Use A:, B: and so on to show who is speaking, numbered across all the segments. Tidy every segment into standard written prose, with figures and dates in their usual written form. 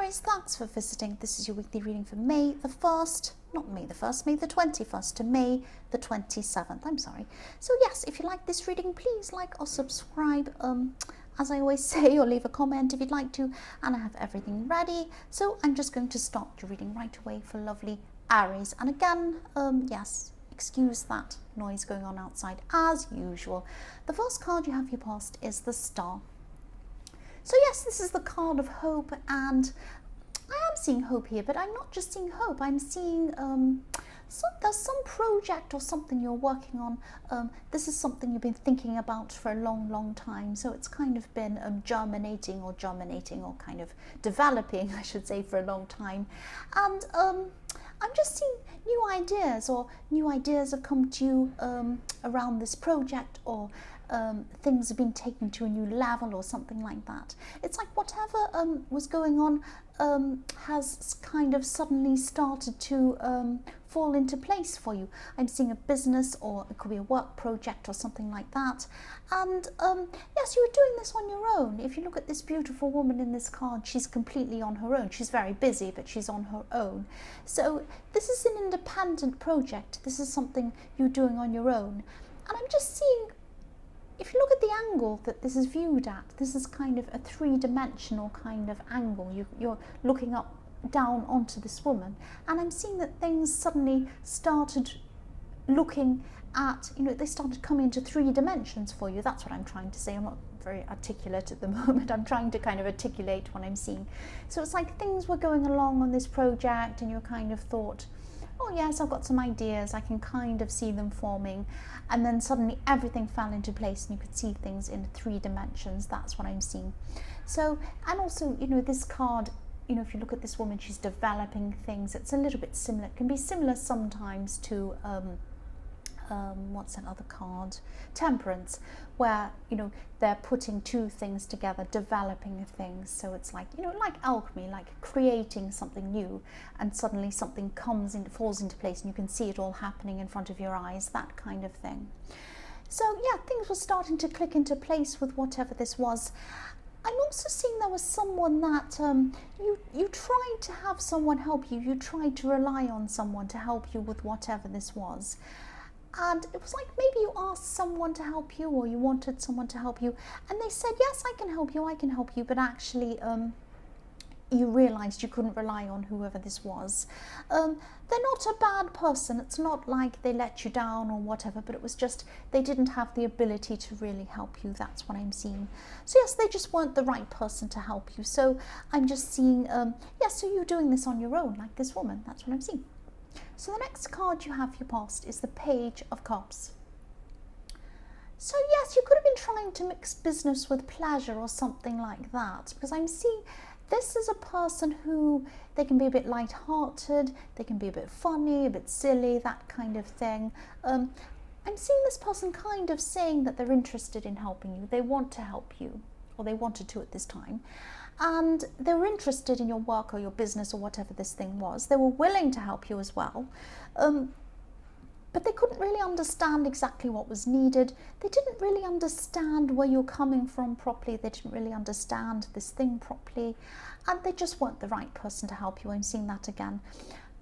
A: Aries, thanks for visiting. This is your weekly reading for May the 1st, not May the 1st, May the 21st to May the 27th. I'm sorry. So yes, if you like this reading, please like or subscribe, as I always say, or leave a comment if you'd like to, and I have everything ready. So I'm just going to start your reading right away for lovely Aries. And again, yes, excuse that noise going on outside as usual. The first card you have your past is the Star. So yes, this is the card of hope, and I am seeing hope here, but I'm not just seeing hope. I'm seeing there's some project or something you're working on. This is something you've been thinking about for a long time. So it's kind of been germinating or kind of developing, I should say, for a long time. And I'm just seeing new ideas have come to you around this project, or things have been taken to a new level or something like that. It's like whatever was going on has kind of suddenly started to fall into place for you. I'm seeing a business, or it could be a work project or something like that. And yes, you were doing this on your own. If you look at this beautiful woman in this card, she's completely on her own. She's very busy, but she's on her own. So this is an independent project. This is something you're doing on your own. And I'm just seeing, if you look at the angle that this is viewed at, this is kind of a three-dimensional kind of angle. You're looking up, down onto this woman, and I'm seeing that things suddenly started looking at, they started coming into 3 dimensions for you. That's what I'm trying to say. I'm not very articulate at the moment. I'm trying to kind of articulate what I'm seeing. So it's like things were going along on this project, and you kind of thought, oh yes, I've got some ideas, I can kind of see them forming, and then suddenly everything fell into place and you could see things in 3 dimensions. That's what I'm seeing. So, and also, this card, if you look at this woman, she's developing things. It's a little bit similar. It can be similar sometimes to what's that other card? Temperance, where they're putting 2 things together, developing things. So it's like like alchemy, like creating something new, and suddenly something falls into place, and you can see it all happening in front of your eyes. That kind of thing. So yeah, things were starting to click into place with whatever this was. I'm also seeing there was someone that you tried to have someone help you. You tried to rely on someone to help you with whatever this was. And it was like maybe you asked someone to help you, or you wanted someone to help you, and they said, yes, I can help you, but actually you realized you couldn't rely on whoever this was. They're not a bad person. It's not like they let you down or whatever, but it was just they didn't have the ability to really help you. That's what I'm seeing. So yes, they just weren't the right person to help you. So I'm just seeing, yes, so you're doing this on your own, like this woman. That's what I'm seeing. So the next card you have your past is the Page of Cups. So yes, you could have been trying to mix business with pleasure or something like that, because I'm seeing this is a person who, they can be a bit light-hearted, they can be a bit funny, a bit silly, that kind of thing. I'm seeing this person kind of saying that they're interested in helping you. They want to help you, or they wanted to at this time. And they were interested in your work or your business or whatever this thing was. They were willing to help you as well. But they couldn't really understand exactly what was needed. They didn't really understand where you're coming from properly. They didn't really understand this thing properly. And they just weren't the right person to help you. I'm seeing that again.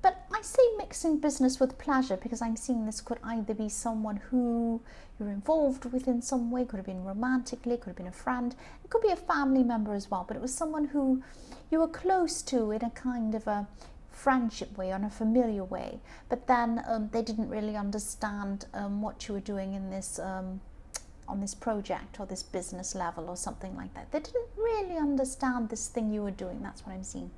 A: But I say mixing business with pleasure, because I'm seeing this could either be someone who you're involved with in some way, could have been romantically, could have been a friend, it could be a family member as well, but it was someone who you were close to in a kind of a friendship way, on a familiar way, but then they didn't really understand what you were doing in this on this project or this business level or something like that. They didn't really understand this thing you were doing. That's what I'm seeing.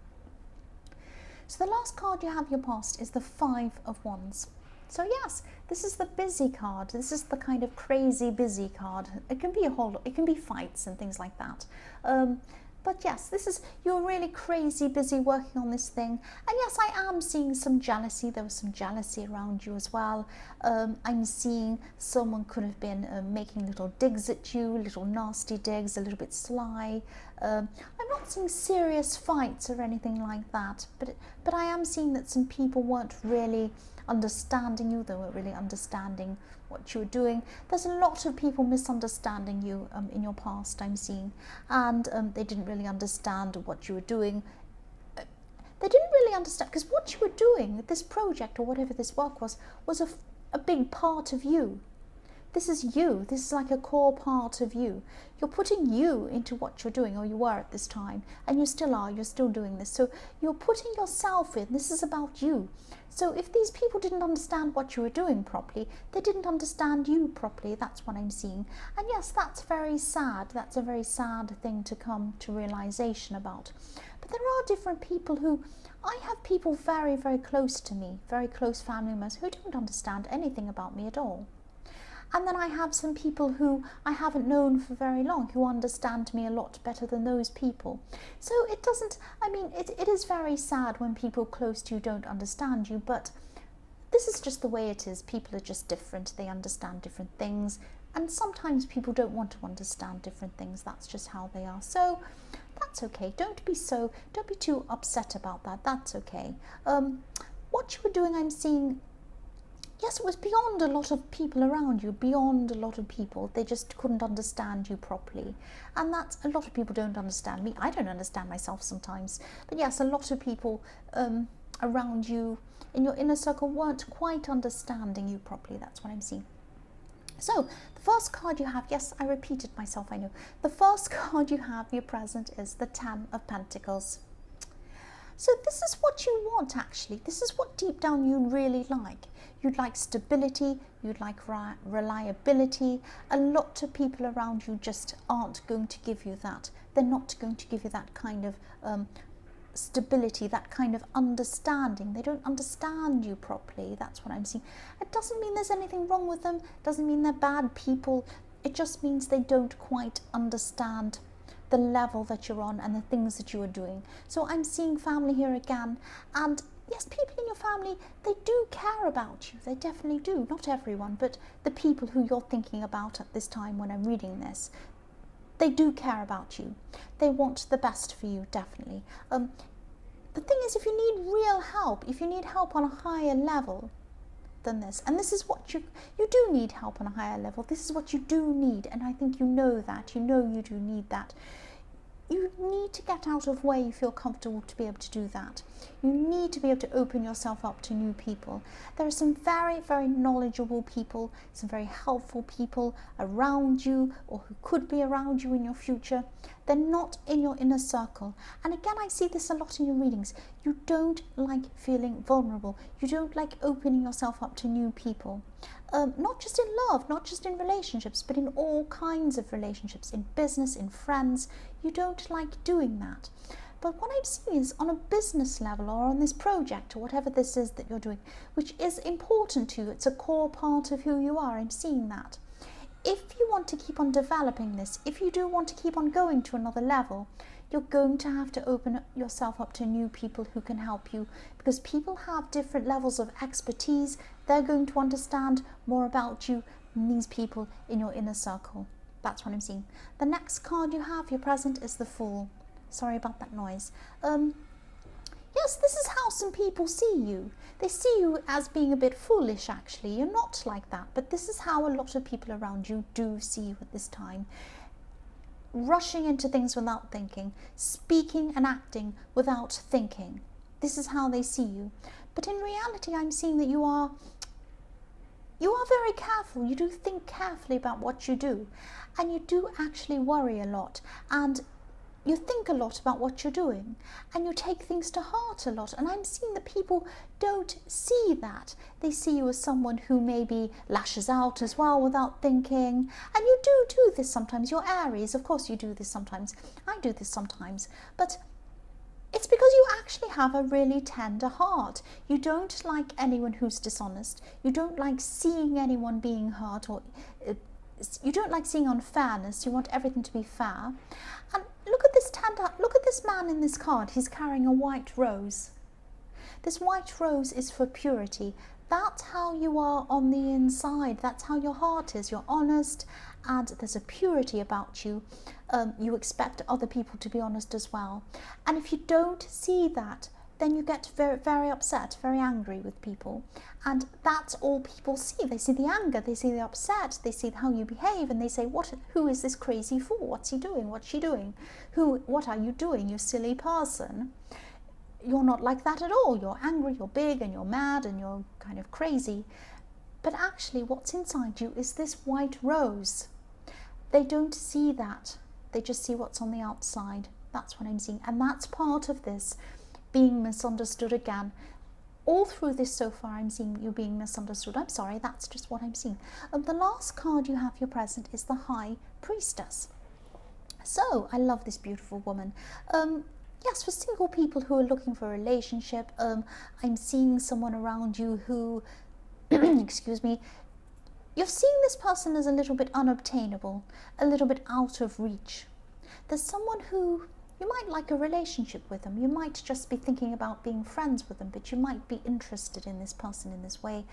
A: So the last card you have your past is the 5 of Wands. So yes, this is the busy card. This is the kind of crazy busy card. It can be fights and things like that. But yes, this is, you're really crazy busy working on this thing. And yes, I am seeing some jealousy. There was some jealousy around you as well. I'm seeing someone could have been making little digs at you, little nasty digs, a little bit sly. I'm not seeing serious fights or anything like that. But I am seeing that some people weren't really understanding you. They weren't really understanding what you were doing. There's a lot of people misunderstanding you in your past, I'm seeing, and they didn't really understand what you were doing. They didn't really understand, because what you were doing, this project or whatever this work was a big part of you. This is you. This is like a core part of you. You're putting you into what you're doing, or you were at this time, and you still are. You're still doing this. So you're putting yourself in. This is about you. So if these people didn't understand what you were doing properly, they didn't understand you properly. That's what I'm seeing. And yes, that's very sad. That's a very sad thing to come to realization about. But there are different people who, I have people very, very close to me, very close family members who don't understand anything about me at all. And then I have some people who I haven't known for very long who understand me a lot better than those people. So it doesn't, I mean, it is very sad when people close to you don't understand you, but this is just the way it is. People are just different. They understand different things. And sometimes people don't want to understand different things. That's just how they are. So that's okay. Don't be too upset about that. That's okay. What you were doing, I'm seeing, yes, it was beyond a lot of people around you, beyond a lot of people. They just couldn't understand you properly. And that's, a lot of people don't understand me. I don't understand myself sometimes. But yes, a lot of people around you in your inner circle weren't quite understanding you properly. That's what I'm seeing. So the first card you have, yes, I repeated myself, I know. The first card you have, your present, is the 10 of Pentacles. So this is what you want, actually. This is what deep down you really like. You'd like stability, you'd like reliability. A lot of people around you just aren't going to give you that. They're not going to give you that kind of stability, that kind of understanding. They don't understand you properly. That's what I'm seeing. It doesn't mean there's anything wrong with them. It doesn't mean they're bad people. It just means they don't quite understand the level that you're on and the things that you are doing. So I'm seeing family here again, and yes, people in your family, they do care about you. They definitely do. Not everyone, but the people who you're thinking about at this time when I'm reading this, they do care about you. They want the best for you, definitely. The thing is, if you need real help, if you need help on a higher level than this, and this is what you do need help on a higher level. This is what you do need, and I think you know that. You know you do need that. You need to get out of where you feel comfortable to be able to do that. You need to be able to open yourself up to new people. There are some very, very knowledgeable people, some very helpful people around you, or who could be around you in your future. They're not in your inner circle. And again, I see this a lot in your readings. You don't like feeling vulnerable. You don't like opening yourself up to new people. Not just in love, not just in relationships, but in all kinds of relationships, in business, in friends. You don't like doing that. But what I'm seeing is on a business level, or on this project, or whatever this is that you're doing, which is important to you, it's a core part of who you are, I'm seeing that. If you want to keep on developing this, if you do want to keep on going to another level, you're going to have to open yourself up to new people who can help you, because people have different levels of expertise. They're going to understand more about you than these people in your inner circle. That's what I'm seeing. The next card you have, your present, is the Fool. Sorry about that noise. Yes, this is how some people see you. They see you as being a bit foolish, actually. You're not like that, but this is how a lot of people around you do see you at this time. Rushing into things without thinking, speaking and acting without thinking. This is how they see you. But in reality, I'm seeing that you are very careful. You do think carefully about what you do, and you do actually worry a lot, and you think a lot about what you're doing, and you take things to heart a lot. And I'm seeing that people don't see that. They see you as someone who maybe lashes out as well without thinking. And you do this sometimes. You're Aries. Of course you do this sometimes. I do this sometimes. But it's because you actually have a really tender heart. You don't like anyone who's dishonest. You don't like seeing anyone being hurt, or you don't like seeing unfairness. You want everything to be fair. And look at this man in this card. He's carrying a white rose. This white rose is for purity. That's how you are on the inside. That's how your heart is. You're honest, and there's a purity about you. You expect other people to be honest as well. And if you don't see that, then you get very, very upset, very angry with people. And that's all people see. They see the anger, they see the upset, they see how you behave, and they say, who is this crazy fool? What's he doing? What's she doing? What are you doing, you silly person? you're not like that at all. You're angry, you're big, and you're mad, and you're kind of crazy. But actually what's inside you is this white rose. They don't see that. They just see what's on the outside. That's what I'm seeing. And that's part of this being misunderstood again. All through this so far, I'm seeing you being misunderstood. I'm sorry, that's just what I'm seeing. The last card you have here present is the High Priestess. So, I love this beautiful woman. Yes, for single people who are looking for a relationship, I'm seeing someone around you who, excuse me, you're seeing this person as a little bit unobtainable, a little bit out of reach. There's someone who you might like a relationship with them. You might just be thinking about being friends with them, but you might be interested in this person in this way.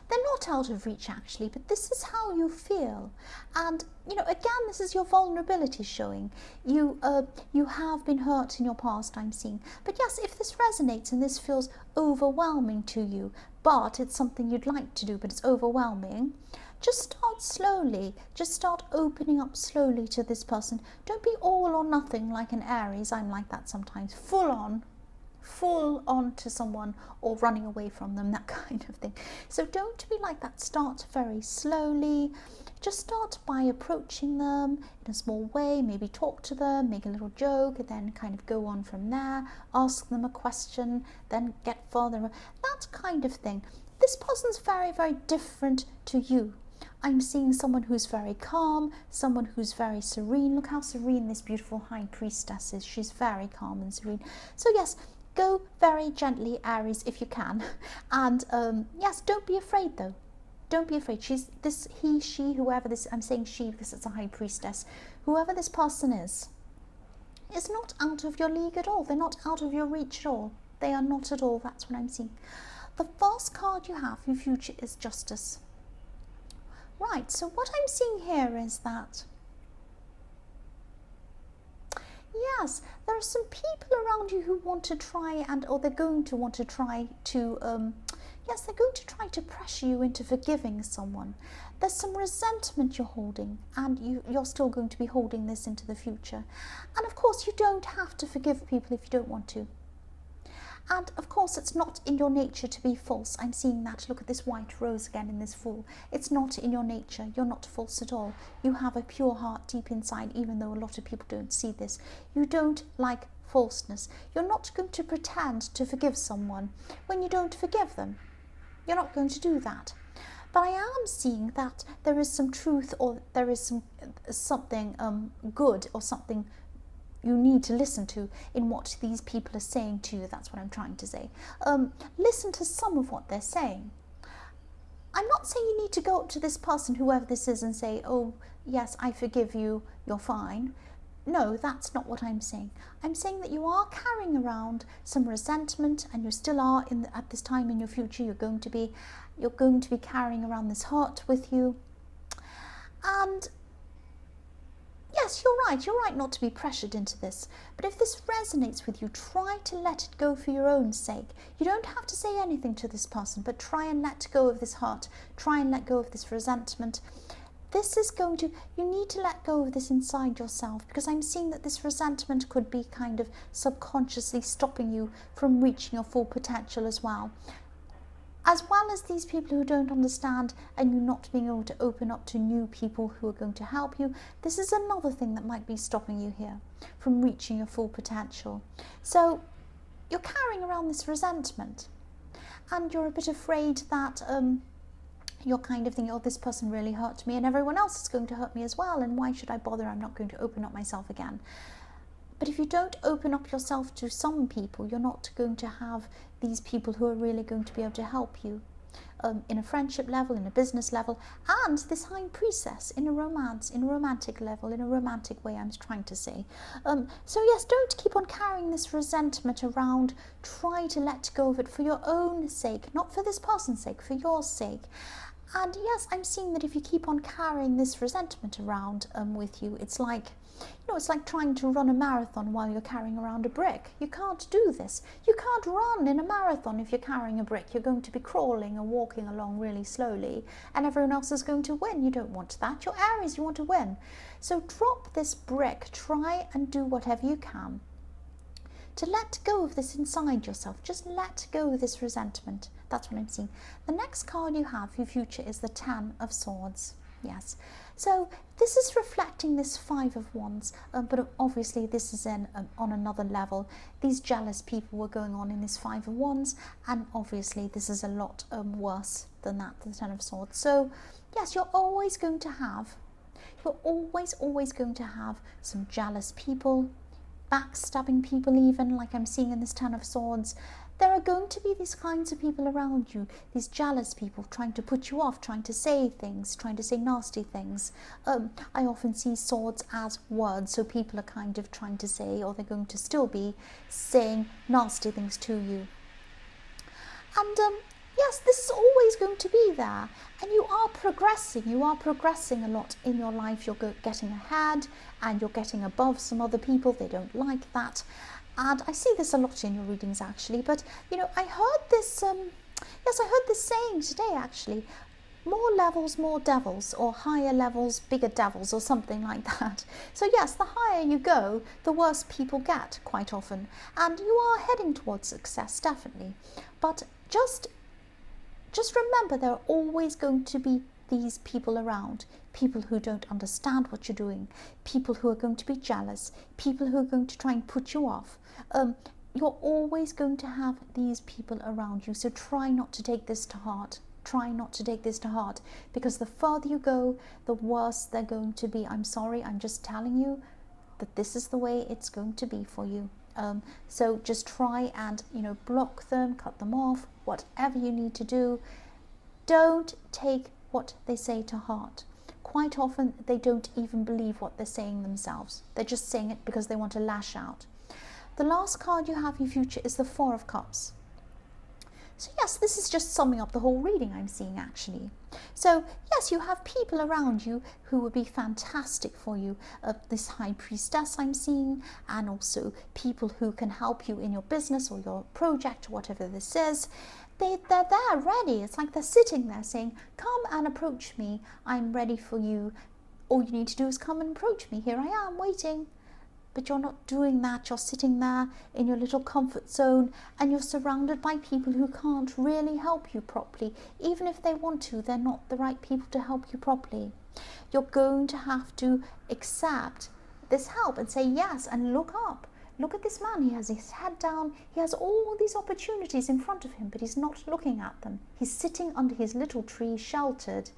A: They're not out of reach actually, but this is how you feel. And you know, again, this is your vulnerability showing. You have been hurt in your past, I'm seeing. But yes, if this resonates and this feels overwhelming to you, but it's something you'd like to do, but it's overwhelming, just start slowly. Just start opening up slowly to this person. Don't be all or nothing like an Aries. I'm like that sometimes. Full on to someone or running away from them, that kind of thing. So don't be like that. Start very slowly. Just start by approaching them in a small way, maybe talk to them, make a little joke, and then kind of go on from there. Ask them a question, then get further, that kind of thing. This person's very, very different to you. I'm seeing someone who's very calm, someone who's very serene. Look how serene this beautiful High Priestess is. She's very calm and serene. So yes, go very gently, Aries, if you can. And yes, don't be afraid though. Don't be afraid. She's this, he, she, whoever this, I'm saying she because it's a High Priestess. Whoever this person is not out of your league at all. They're not out of your reach at all. They are not at all. That's what I'm seeing. The first card you have, your future, is Justice. Right, so what I'm seeing here is that, yes, there are some people around you who want to try or they're going to want to try to, yes, they're going to try to pressure you into forgiving someone. There's some resentment you're holding, and you're still going to be holding this into the future. And of course, you don't have to forgive people if you don't want to. And of course, it's not in your nature to be false. I'm seeing that. Look at this white rose again in this Fool. It's not in your nature. You're not false at all. You have a pure heart deep inside, even though a lot of people don't see this. You don't like falseness. You're not going to pretend to forgive someone when you don't forgive them. You're not going to do that. But I am seeing that there is some truth, or there is something good, or something you need to listen to in what these people are saying to you. That's what I'm trying to say. Listen to some of what they're saying. I'm not saying you need to go up to this person, whoever this is, and say, oh, yes, I forgive you, you're fine. No, that's not what I'm saying. I'm saying that you are carrying around some resentment, and you still are at this time in your future. You're going to be carrying around this hurt with you. And yes, you're right not to be pressured into this. But if this resonates with you, try to let it go for your own sake. You don't have to say anything to this person, but try and let go of this hurt. Try and let go of this resentment. You need to let go of this inside yourself, because I'm seeing that this resentment could be kind of subconsciously stopping you from reaching your full potential as well. As well as these people who don't understand, and you not being able to open up to new people who are going to help you, this is another thing that might be stopping you here from reaching your full potential. So you're carrying around this resentment, and you're a bit afraid that you're kind of thinking, oh, this person really hurt me, and everyone else is going to hurt me as well, and why should I bother? I'm not going to open up myself again. But if you don't open up yourself to some people, you're not going to have these people who are really going to be able to help you in a friendship level, in a business level, and this High Priestess in a romantic level, in a romantic way, I'm trying to say. So yes, don't keep on carrying this resentment around. Try to let go of it for your own sake, not for this person's sake, for your sake. And yes, I'm seeing that if you keep on carrying this resentment around with you, it's like, it's like trying to run a marathon while you're carrying around a brick. You can't do this. You can't run in a marathon if you're carrying a brick. You're going to be crawling or walking along really slowly, and everyone else is going to win. You don't want that. You're Aries, you want to win. So drop this brick. Try and do whatever you can to let go of this inside yourself. Just let go of this resentment. That's what I'm seeing. The next card you have for your future is the Ten of Swords. Yes. So this is reflecting this Five of Wands, but obviously this is on another level. These jealous people were going on in this Five of Wands, and obviously this is a lot worse than that, the Ten of Swords. So yes, you're always going to have some jealous people, backstabbing people even, like I'm seeing in this Ten of Swords. There are going to be these kinds of people around you, these jealous people trying to put you off, trying to say things, trying to say nasty things. I often see swords as words, so people are kind of trying to say, or they're going to still be saying nasty things to you. And yes, this is always going to be there, and you are progressing a lot in your life. You're getting ahead, and you're getting above some other people. They don't like that. And I see this a lot in your readings, actually. But, you know, I heard this, yes, I heard this saying today, actually. More levels, more devils, or higher levels, bigger devils, or something like that. So, yes, the higher you go, the worse people get, quite often. And you are heading towards success, definitely. But just remember, there are always going to be these people around, people who don't understand what you're doing, people who are going to be jealous, people who are going to try and put you off. You're always going to have these people around you, so try not to take this to heart. Try not to take this to heart, because the further you go, the worse they're going to be. I'm sorry, I'm just telling you that this is the way it's going to be for you. So just try and, you know, block them, cut them off, whatever you need to do. Don't take what they say to heart. Quite often they don't even believe what they're saying themselves. They're just saying it because they want to lash out. The last card you have in your future is the Four of Cups. So yes, this is just summing up the whole reading I'm seeing, actually. So yes, you have people around you who will be fantastic for you. This High Priestess I'm seeing, and also people who can help you in your business or your project or whatever this is. They're there ready. It's like they're sitting there saying, come and approach me. I'm ready for you. All you need to do is come and approach me. Here I am waiting. But you're not doing that. You're sitting there in your little comfort zone, and you're surrounded by people who can't really help you properly. Even if they want to, they're not the right people to help you properly. You're going to have to accept this help and say yes, and look up. Look at this man. He has his head down. He has all these opportunities in front of him, but he's not looking at them. He's sitting under his little tree, sheltered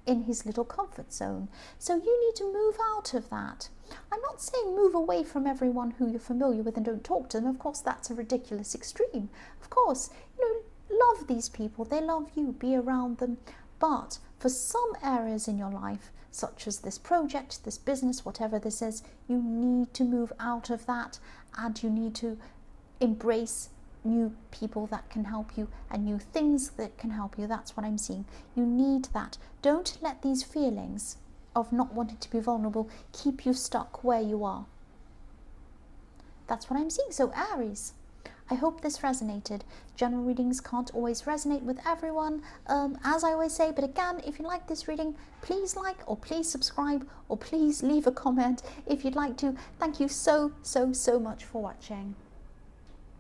A: in his little comfort zone. So you need to move out of that. I'm not saying move away from everyone who you're familiar with and don't talk to them. Of course, that's a ridiculous extreme. Of course, you know, love these people. They love you. Be around them. But for some areas in your life, such as this project, this business, whatever this is, you need to move out of that, and you need to embrace new people that can help you and new things that can help you. That's what I'm seeing. You need that. Don't let these feelings of not wanting to be vulnerable keep you stuck where you are. That's what I'm seeing. So Aries, I hope this resonated. General readings can't always resonate with everyone, as I always say, but again, if you like this reading, please like, or please subscribe, or please leave a comment if you'd like to. Thank you so much for watching.